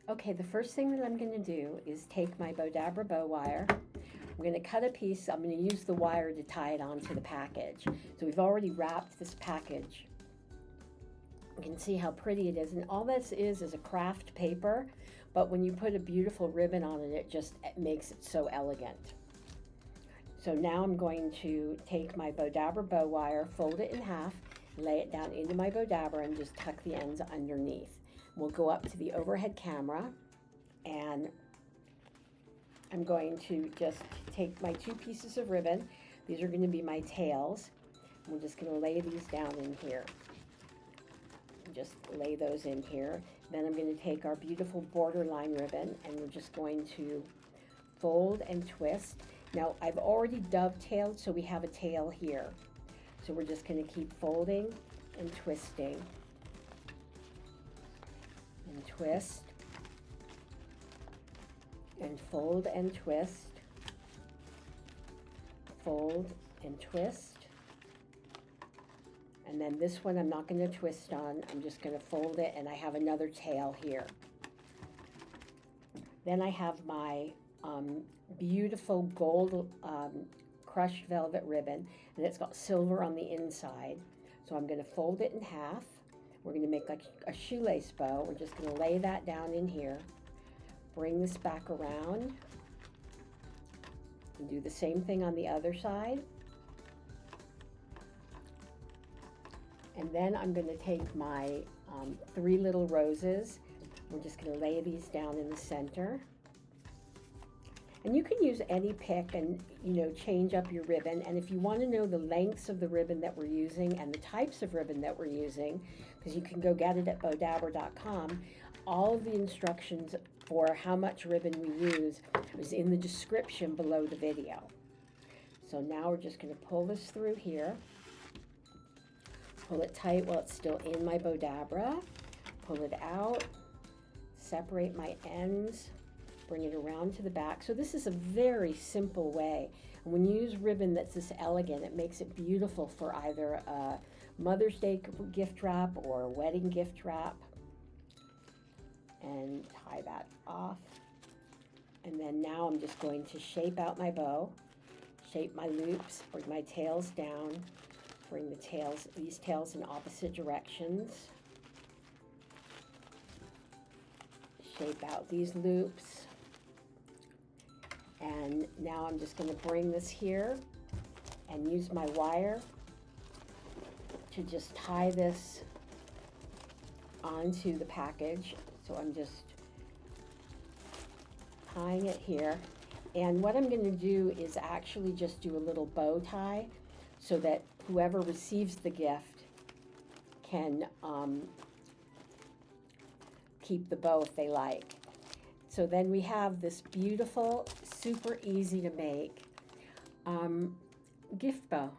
Okay, the first thing that I'm going to do is take my Bowdabra Bow Wire. I'm going to cut a piece. I'm going to use the wire to tie it onto the package. So we've already wrapped this package. You can see how pretty it is, and all this is a craft paper, but when you put a beautiful ribbon on it, it makes it so elegant. So now I'm going to take my Bowdabra Bow Wire, fold it in half, lay it down into my Bowdabra, and just tuck the ends underneath. We'll go up to the overhead camera, and I'm going to just take my 2 pieces of ribbon. These are going to be my tails. We're just going to lay these down in here. Just lay those in here. Then I'm going to take our beautiful borderline ribbon, and we're just going to fold and twist. Now I've already dovetailed, so we have a tail here. So we're just going to keep folding and twisting. And twist, and fold and twist, fold and twist, and then this one I'm not going to twist on, I'm just going to fold it, and I have another tail here. Then I have my beautiful gold crushed velvet ribbon, and it's got silver on the inside, so I'm going to fold it in half. We're going to make like a shoelace bow. We're just going to lay that down in here. Bring this back around. And do the same thing on the other side. And then I'm going to take my 3 little roses. We're just going to lay these down in the center. And you can use any pick and, change up your ribbon. And if you want to know the lengths of the ribbon that we're using and the types of ribbon that we're using, because you can go get it at bowdabra.com, all of the instructions for how much ribbon we use is in the description below the video. So now we're just going to pull this through here. Pull it tight while it's still in my Bowdabra. Pull it out. Separate my ends. Bring it around to the back. So this is a very simple way. And when you use ribbon that's this elegant, it makes it beautiful for either a Mother's Day gift wrap or a wedding gift wrap. And tie that off. And then now I'm just going to shape out my bow, shape my loops, bring my tails down, bring these tails in opposite directions. Shape out these loops. And now I'm just going to bring this here and use my wire to just tie this onto the package. So I'm just tying it here. And what I'm going to do is actually just do a little bow tie so that whoever receives the gift can keep the bow if they like. So then we have this beautiful, super easy to make gift bow.